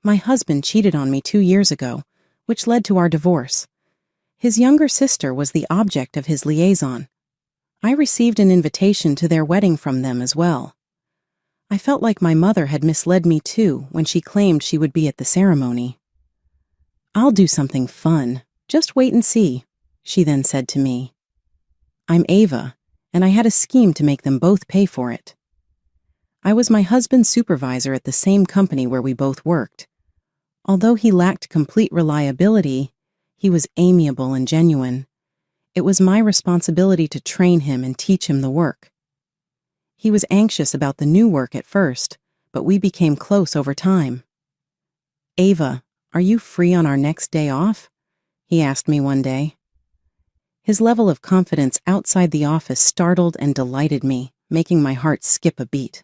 My husband cheated on me 2 years ago, which led to our divorce. His younger sister was the object of his liaison. I received an invitation to their wedding from them as well. I felt like my mother had misled me too when she claimed she would be at the ceremony. "I'll do something fun. Just wait and see," she then said to me. I'm Ava, and I had a scheme to make them both pay for it. I was my husband's supervisor at the same company where we both worked. Although he lacked complete reliability, he was amiable and genuine. It was my responsibility to train him and teach him the work. He was anxious about the new work at first, but we became close over time. "Ava, are you free on our next day off?" he asked me one day. His level of confidence outside the office startled and delighted me, making my heart skip a beat.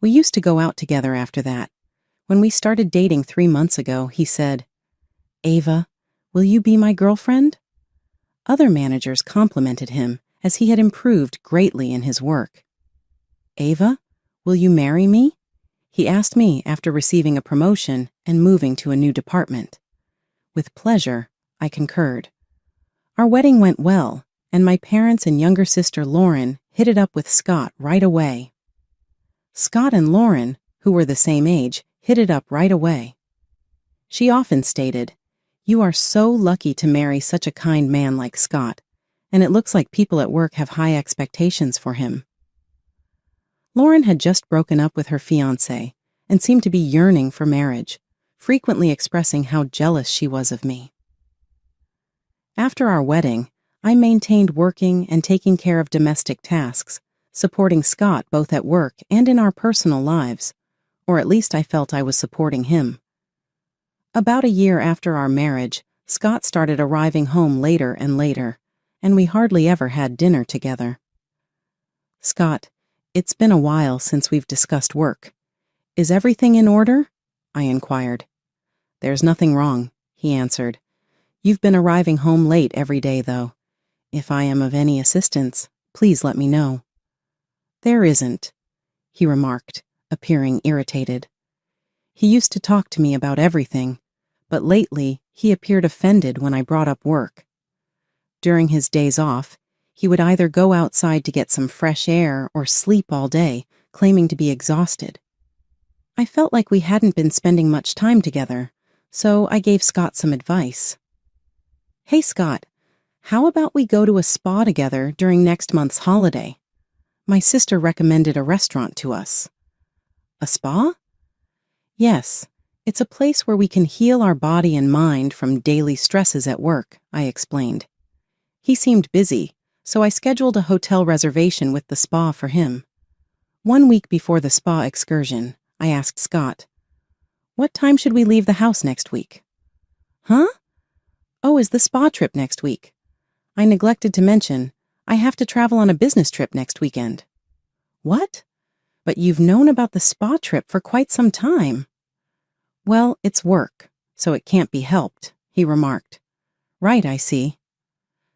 We used to go out together after that. When we started dating 3 months ago, he said, "Ava, will you be my girlfriend?" Other managers complimented him as he had improved greatly in his work. "Ava, will you marry me?" he asked me after receiving a promotion and moving to a new department. With pleasure, I concurred. Our wedding went well, and my parents and younger sister Lauren hit it up with Scott right away. Scott and Lauren, who were the same age, hit it up right away. She often stated, "You are so lucky to marry such a kind man like Scott, and it looks like people at work have high expectations for him." Lauren had just broken up with her fiancé and seemed to be yearning for marriage, frequently expressing how jealous she was of me. After our wedding, I maintained working and taking care of domestic tasks, supporting Scott both at work and in our personal lives, or at least I felt I was supporting him. About a year after our marriage, Scott started arriving home later and later, and we hardly ever had dinner together. "Scott, it's been a while since we've discussed work. Is everything in order?" I inquired. "There's nothing wrong," he answered. "You've been arriving home late every day, though. If I am of any assistance, please let me know." "There isn't," he remarked, appearing irritated. He used to talk to me about everything, but lately he appeared offended when I brought up work. During his days off, he would either go outside to get some fresh air or sleep all day, claiming to be exhausted. I felt like we hadn't been spending much time together, so I gave Scott some advice. "Hey Scott, how about we go to a spa together during next month's holiday? My sister recommended a restaurant to us." "A spa?" "Yes, it's a place where we can heal our body and mind from daily stresses at work," I explained. He seemed busy, so I scheduled a hotel reservation with the spa for him. 1 week before the spa excursion, I asked Scott, "What time should we leave the house next week?" "Huh? Oh, is the spa trip next week? I neglected to mention, I have to travel on a business trip next weekend." "What? But you've known about the spa trip for quite some time." "Well, it's work, so it can't be helped," he remarked. "Right, I see."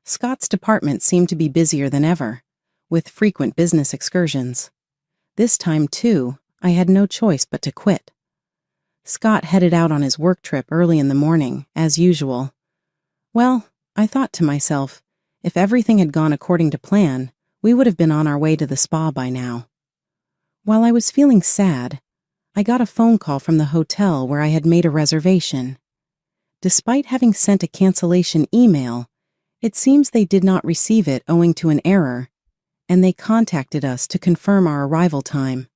Scott's department seemed to be busier than ever, with frequent business excursions. This time, too, I had no choice but to quit. Scott headed out on his work trip early in the morning, as usual. Well, I thought to myself, if everything had gone according to plan, we would have been on our way to the spa by now. While I was feeling sad, I got a phone call from the hotel where I had made a reservation. Despite having sent a cancellation email, it seems they did not receive it owing to an error, and they contacted us to confirm our arrival time.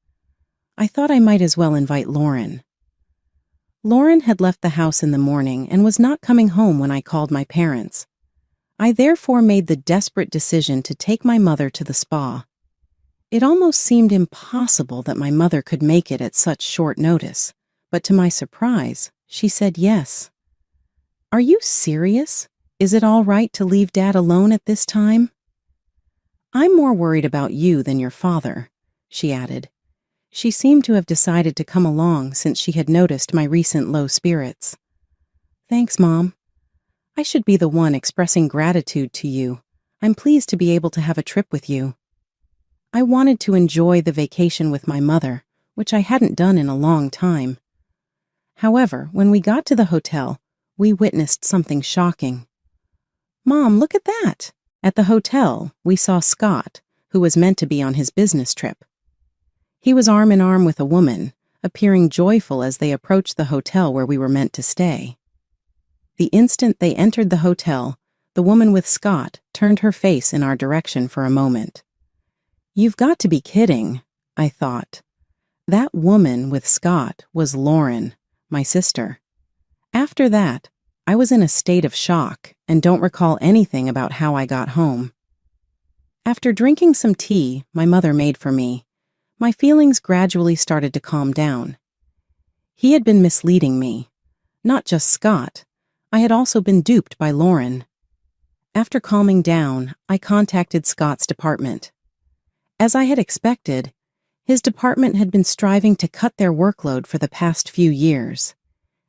I thought I might as well invite Lauren. Lauren had left the house in the morning and was not coming home when I called my parents. I therefore made the desperate decision to take my mother to the spa. It almost seemed impossible that my mother could make it at such short notice, but to my surprise, she said yes. "Are you serious? Is it all right to leave Dad alone at this time?" "I'm more worried about you than your father," she added. She seemed to have decided to come along since she had noticed my recent low spirits. "Thanks, Mom. I should be the one expressing gratitude to you. I'm pleased to be able to have a trip with you." I wanted to enjoy the vacation with my mother, which I hadn't done in a long time. However, when we got to the hotel, we witnessed something shocking. "Mom, look at that!" At the hotel, we saw Scott, who was meant to be on his business trip. He was arm in arm with a woman, appearing joyful as they approached the hotel where we were meant to stay. The instant they entered the hotel, the woman with Scott turned her face in our direction for a moment. "You've got to be kidding," I thought. That woman with Scott was Lauren, my sister. After that, I was in a state of shock and don't recall anything about how I got home. After drinking some tea my mother made for me, my feelings gradually started to calm down. He had been misleading me. Not just Scott. I had also been duped by Lauren. After calming down, I contacted Scott's department. As I had expected, his department had been striving to cut their workload for the past few years,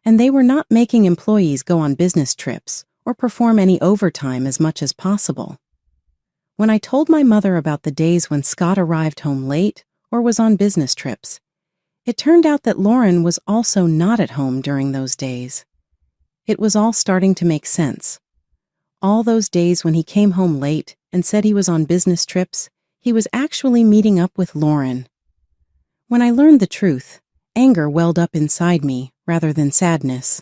and they were not making employees go on business trips or perform any overtime as much as possible. When I told my mother about the days when Scott arrived home late or was on business trips, it turned out that Lauren was also not at home during those days. It was all starting to make sense. All those days when he came home late and said he was on business trips, he was actually meeting up with Lauren. When I learned the truth, anger welled up inside me rather than sadness.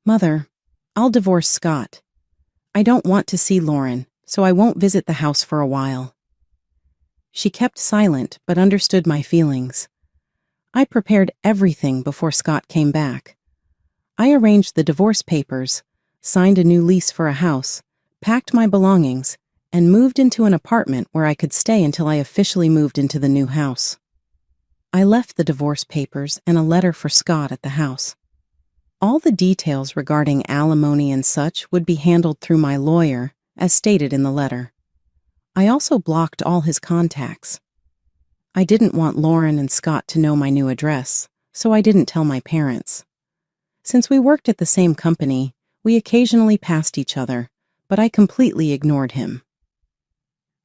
"Mother, I'll divorce Scott. I don't want to see Lauren, so I won't visit the house for a while." She kept silent but understood my feelings. I prepared everything before Scott came back. I arranged the divorce papers, signed a new lease for a house, packed my belongings, and moved into an apartment where I could stay until I officially moved into the new house. I left the divorce papers and a letter for Scott at the house. All the details regarding alimony and such would be handled through my lawyer, as stated in the letter. I also blocked all his contacts. I didn't want Lauren and Scott to know my new address, so I didn't tell my parents. Since we worked at the same company, we occasionally passed each other, but I completely ignored him.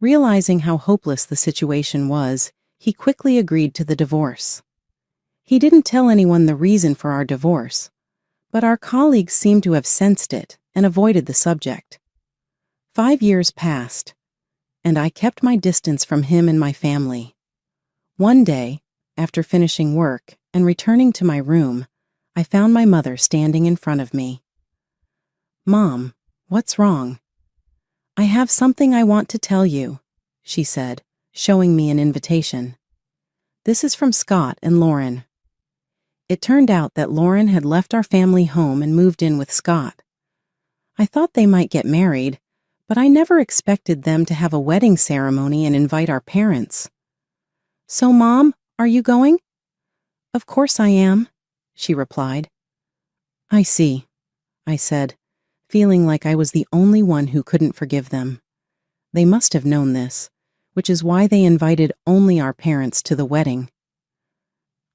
Realizing how hopeless the situation was, he quickly agreed to the divorce. He didn't tell anyone the reason for our divorce, but our colleagues seemed to have sensed it and avoided the subject. 5 years passed, and I kept my distance from him and my family. One day, after finishing work and returning to my room, I found my mother standing in front of me. "Mom, what's wrong?" "I have something I want to tell you," she said, showing me an invitation. "This is from Scott and Lauren." It turned out that Lauren had left our family home and moved in with Scott. I thought they might get married, but I never expected them to have a wedding ceremony and invite our parents. "So, Mom, are you going?" "Of course I am," she replied. "I see," I said, feeling like I was the only one who couldn't forgive them. They must have known this, which is why they invited only our parents to the wedding.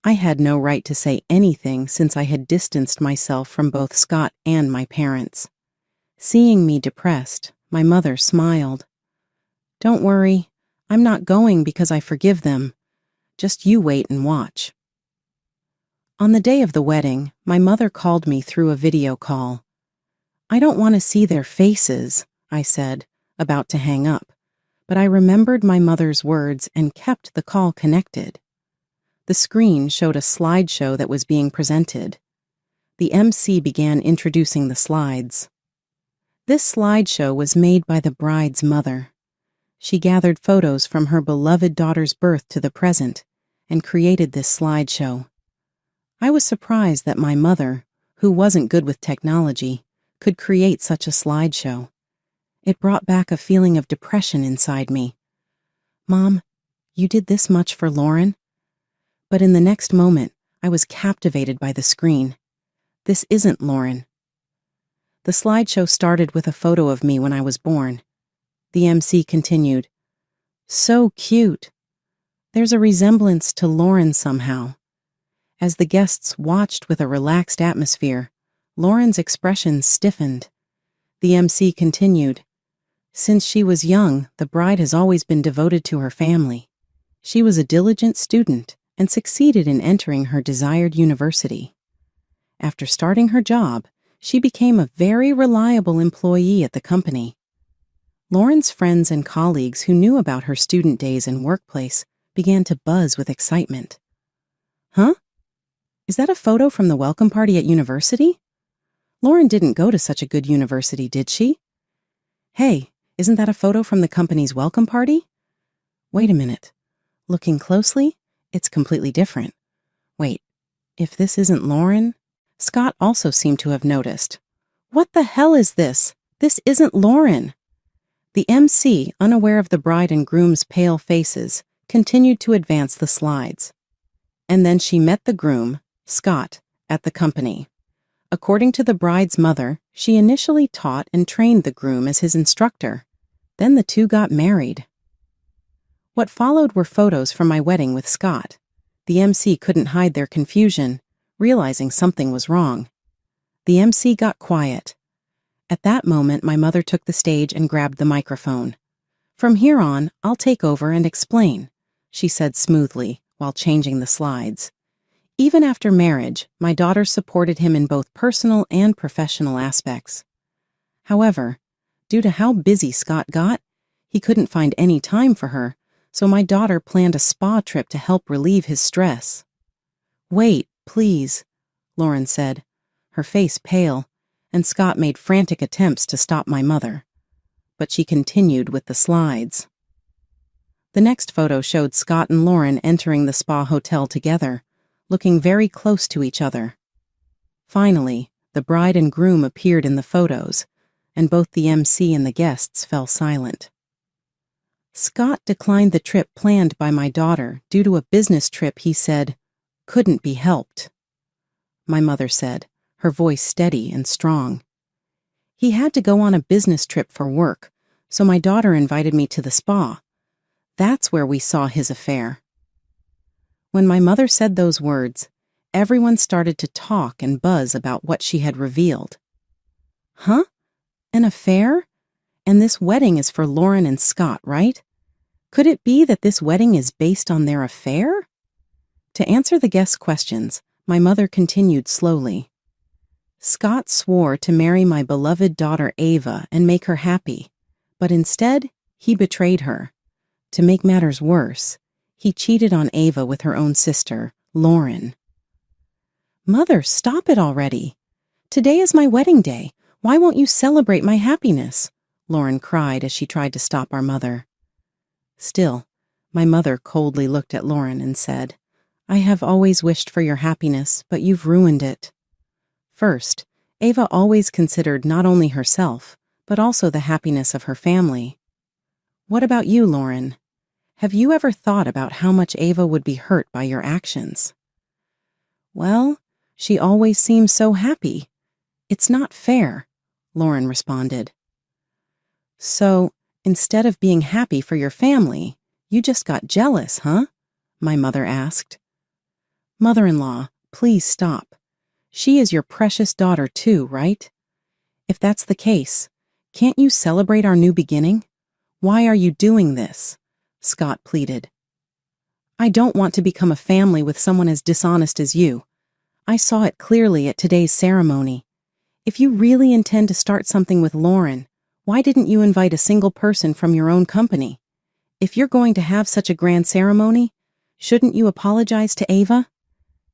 I had no right to say anything since I had distanced myself from both Scott and my parents. Seeing me depressed, my mother smiled. "Don't worry, I'm not going because I forgive them. Just you wait and watch." On the day of the wedding, my mother called me through a video call. "I don't want to see their faces," I said, about to hang up, but I remembered my mother's words and kept the call connected. The screen showed a slideshow that was being presented. The MC began introducing the slides. This slideshow was made by the bride's mother. She gathered photos from her beloved daughter's birth to the present and created this slideshow. I was surprised that my mother, who wasn't good with technology, could create such a slideshow. It brought back a feeling of depression inside me. "Mom, you did this much for Lauren?" But in the next moment, I was captivated by the screen. This isn't Lauren. The slideshow started with a photo of me when I was born. The MC continued, "So cute. There's a resemblance to Lauren somehow." As the guests watched with a relaxed atmosphere, Lauren's expression stiffened. The MC continued, "Since she was young, the bride has always been devoted to her family. She was a diligent student and succeeded in entering her desired university. After starting her job, she became a very reliable employee at the company. Lauren's friends and colleagues who knew about her student days and workplace began to buzz with excitement. Huh? Is that a photo from the welcome party at university? Lauren didn't go to such a good university, did she? Hey, isn't that a photo from the company's welcome party? Wait a minute. Looking closely, it's completely different. Wait, if this isn't Lauren? Scott also seemed to have noticed. What the hell is this? This isn't Lauren. The MC, unaware of the bride and groom's pale faces, continued to advance the slides. And then she met the groom, Scott, at the company. According to the bride's mother, she initially taught and trained the groom as his instructor. Then the two got married. What followed were photos from my wedding with Scott. The MC couldn't hide their confusion, realizing something was wrong. The MC got quiet. At that moment, my mother took the stage and grabbed the microphone. From here on, I'll take over and explain, she said smoothly while changing the slides. Even after marriage, my daughter supported him in both personal and professional aspects. However, due to how busy Scott got, he couldn't find any time for her, so my daughter planned a spa trip to help relieve his stress. Wait, please, Lauren said, her face pale, and Scott made frantic attempts to stop my mother. But she continued with the slides. The next photo showed Scott and Lauren entering the spa hotel together, looking very close to each other. Finally, the bride and groom appeared in the photos, and both the MC and the guests fell silent. Scott declined the trip planned by my daughter due to a business trip he said couldn't be helped. My mother said, her voice steady and strong. He had to go on a business trip for work, so my daughter invited me to the spa. That's where we saw his affair. When my mother said those words, everyone started to talk and buzz about what she had revealed. Huh? An affair? And this wedding is for Lauren and Scott, right? Could it be that this wedding is based on their affair? To answer the guests' questions, my mother continued slowly. Scott swore to marry my beloved daughter Ava and make her happy, but instead, he betrayed her. To make matters worse, he cheated on Ava with her own sister, Lauren. Mother, stop it already. Today is my wedding day. Why won't you celebrate my happiness? Lauren cried as she tried to stop our mother. Still, my mother coldly looked at Lauren and said, I have always wished for your happiness, but you've ruined it. First, Ava always considered not only herself, but also the happiness of her family. What about you, Lauren? Have you ever thought about how much Ava would be hurt by your actions? Well, she always seems so happy. It's not fair, Lauren responded. So, instead of being happy for your family, you just got jealous, huh? My mother asked. Mother-in-law, please stop. She is your precious daughter too, right? If that's the case, can't you celebrate our new beginning? Why are you doing this? Scott pleaded. I don't want to become a family with someone as dishonest as you. I saw it clearly at today's ceremony. If you really intend to start something with Lauren, why didn't you invite a single person from your own company? If you're going to have such a grand ceremony, shouldn't you apologize to Ava?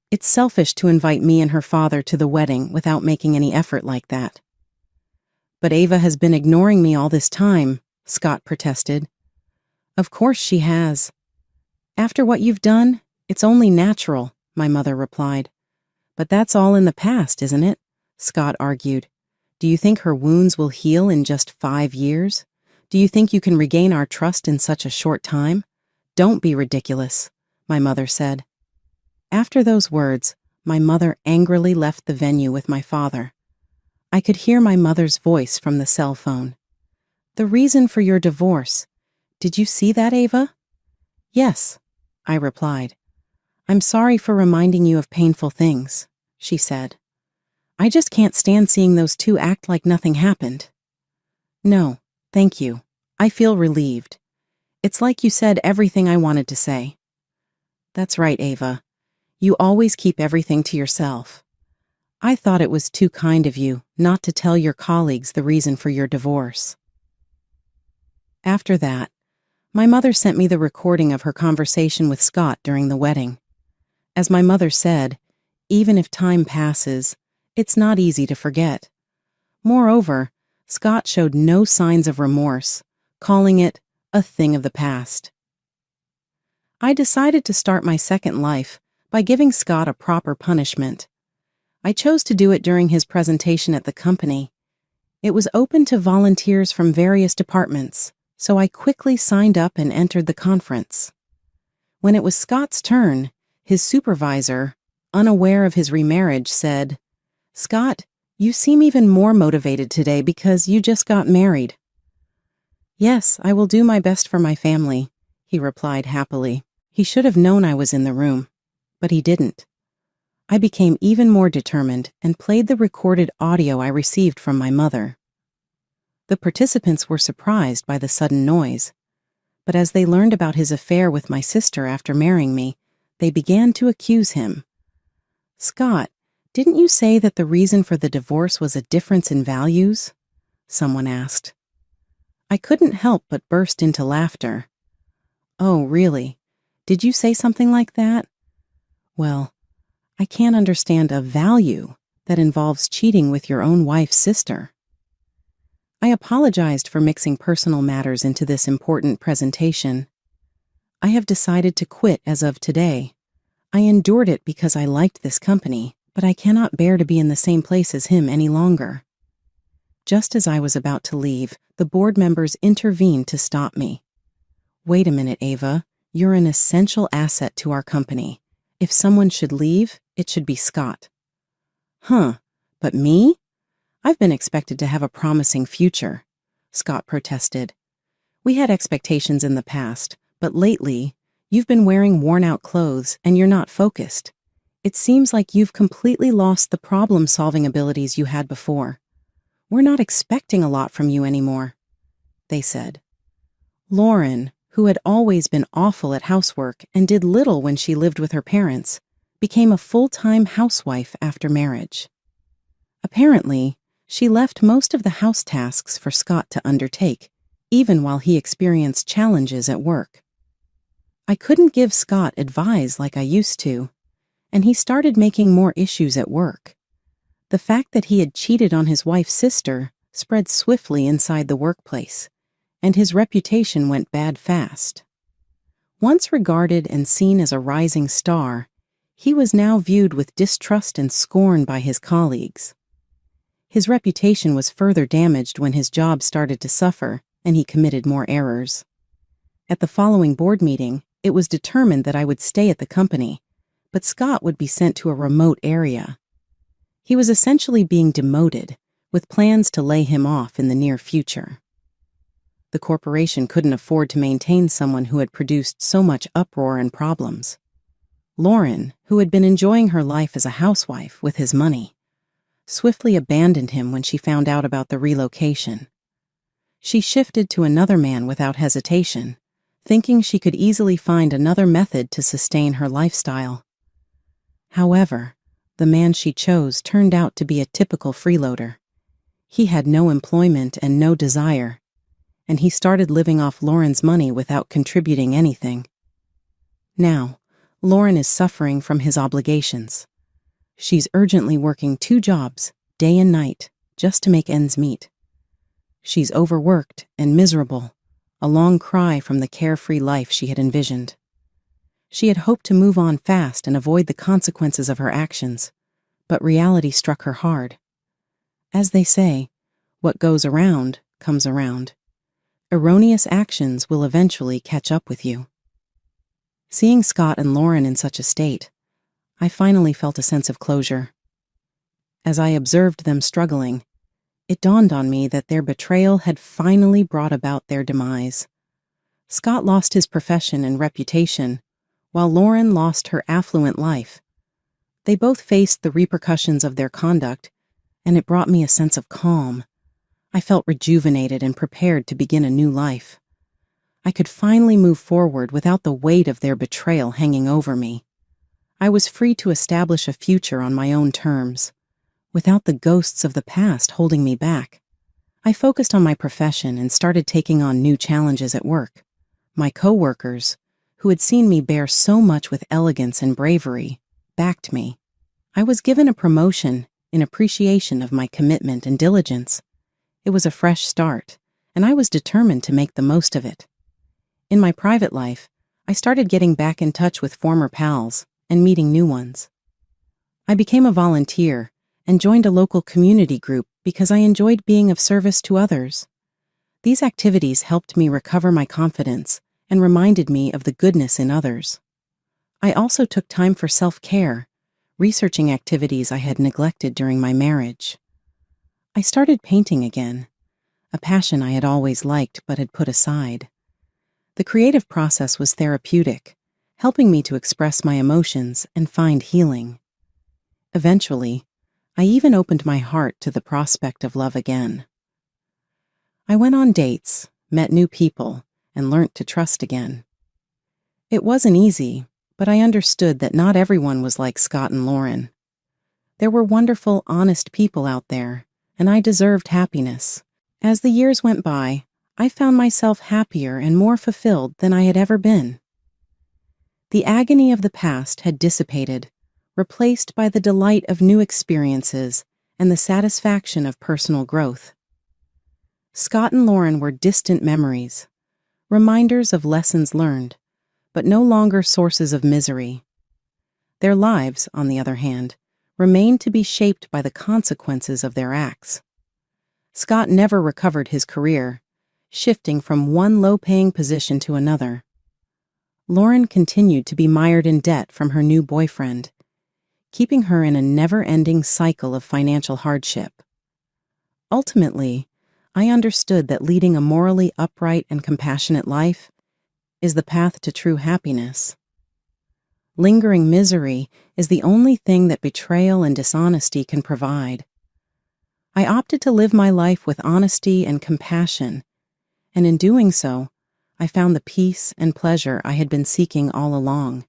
It's selfish to invite me and her father to the wedding without making any effort like that. But Ava has been ignoring me all this time, Scott protested. Of course she has. After what you've done, it's only natural, my mother replied. But that's all in the past, isn't it? Scott argued. Do you think her wounds will heal in just 5 years? Do you think you can regain our trust in such a short time? Don't be ridiculous, my mother said. After those words, my mother angrily left the venue with my father. I could hear my mother's voice from the cell phone. The reason for your divorce. Did you see that, Ava? Yes, I replied. I'm sorry for reminding you of painful things, she said. I just can't stand seeing those two act like nothing happened. No, thank you. I feel relieved. It's like you said everything I wanted to say. That's right, Ava. You always keep everything to yourself. I thought it was too kind of you not to tell your colleagues the reason for your divorce. After that, my mother sent me the recording of her conversation with Scott during the wedding. As my mother said, even if time passes, it's not easy to forget. Moreover, Scott showed no signs of remorse, calling it a thing of the past. I decided to start my second life by giving Scott a proper punishment. I chose to do it during his presentation at the company. It was open to volunteers from various departments, so I quickly signed up and entered the conference. When it was Scott's turn, his supervisor, unaware of his remarriage, said, "Scott, you seem even more motivated today because you just got married." "Yes, I will do my best for my family," he replied happily. He should have known I was in the room, but he didn't. I became even more determined and played the recorded audio I received from my mother. The participants were surprised by the sudden noise, but as they learned about his affair with my sister after marrying me, they began to accuse him. "Scott, didn't you say that the reason for the divorce was a difference in values?" someone asked. I couldn't help but burst into laughter. "Oh, really? Did you say something like that? Well, I can't understand a value that involves cheating with your own wife's sister." I apologized for mixing personal matters into this important presentation. I have decided to quit as of today. I endured it because I liked this company, but I cannot bear to be in the same place as him any longer. Just as I was about to leave, the board members intervened to stop me. "Wait a minute, Ava. You're an essential asset to our company. If someone should leave, it should be Scott." "Huh, but me? I've been expected to have a promising future," Scott protested. "We had expectations in the past, but lately, you've been wearing worn-out clothes and you're not focused. It seems like you've completely lost the problem-solving abilities you had before. We're not expecting a lot from you anymore," they said. Lauren, who had always been awful at housework and did little when she lived with her parents, became a full-time housewife after marriage. Apparently, she left most of the house tasks for Scott to undertake, even while he experienced challenges at work. I couldn't give Scott advice like I used to, and he started making more issues at work. The fact that he had cheated on his wife's sister spread swiftly inside the workplace, and his reputation went bad fast. Once regarded and seen as a rising star, he was now viewed with distrust and scorn by his colleagues. His reputation was further damaged when his job started to suffer and he committed more errors. At the following board meeting, it was determined that I would stay at the company, but Scott would be sent to a remote area. He was essentially being demoted, with plans to lay him off in the near future. The corporation couldn't afford to maintain someone who had produced so much uproar and problems. Lauren, who had been enjoying her life as a housewife with his money, swiftly abandoned him when she found out about the relocation. She shifted to another man without hesitation, thinking she could easily find another method to sustain her lifestyle. However, the man she chose turned out to be a typical freeloader. He had no employment and no desire, and he started living off Lauren's money without contributing anything. Now, Lauren is suffering from his obligations. She's urgently working 2 jobs, day and night, just to make ends meet. She's overworked and miserable, a long cry from the carefree life she had envisioned. She had hoped to move on fast and avoid the consequences of her actions, but reality struck her hard. As they say, what goes around comes around. Erroneous actions will eventually catch up with you. Seeing Scott and Lauren in such a state, I finally felt a sense of closure. As I observed them struggling, it dawned on me that their betrayal had finally brought about their demise. Scott lost his profession and reputation, while Lauren lost her affluent life. They both faced the repercussions of their conduct, and it brought me a sense of calm. I felt rejuvenated and prepared to begin a new life. I could finally move forward without the weight of their betrayal hanging over me. I was free to establish a future on my own terms. without the ghosts of the past holding me back. I focused on my profession and started taking on new challenges at work. My coworkers, who had seen me bear so much with elegance and bravery, backed me. I was given a promotion in appreciation of my commitment and diligence. It was a fresh start, and I was determined to make the most of it. In my private life, I started getting back in touch with former pals and meeting new ones. I became a volunteer and joined a local community group because I enjoyed being of service to others. These activities helped me recover my confidence and reminded me of the goodness in others. I also took time for self-care, researching activities I had neglected during my marriage. I started painting again, a passion I had always liked but had put aside. The creative process was therapeutic, helping me to express my emotions and find healing. Eventually, I even opened my heart to the prospect of love again. I went on dates, met new people, and learnt to trust again. It wasn't easy, but I understood that not everyone was like Scott and Lauren. There were wonderful, honest people out there, and I deserved happiness. As the years went by, I found myself happier and more fulfilled than I had ever been. The agony of the past had dissipated, replaced by the delight of new experiences and the satisfaction of personal growth. Scott and Lauren were distant memories, reminders of lessons learned, but no longer sources of misery. Their lives, on the other hand, remained to be shaped by the consequences of their acts. Scott never recovered his career, shifting from one low-paying position to another. Lauren continued to be mired in debt from her new boyfriend, keeping her in a never-ending cycle of financial hardship. Ultimately, I understood that leading a morally upright and compassionate life is the path to true happiness. Lingering misery is the only thing that betrayal and dishonesty can provide. I opted to live my life with honesty and compassion, and in doing so, I found the peace and pleasure I had been seeking all along.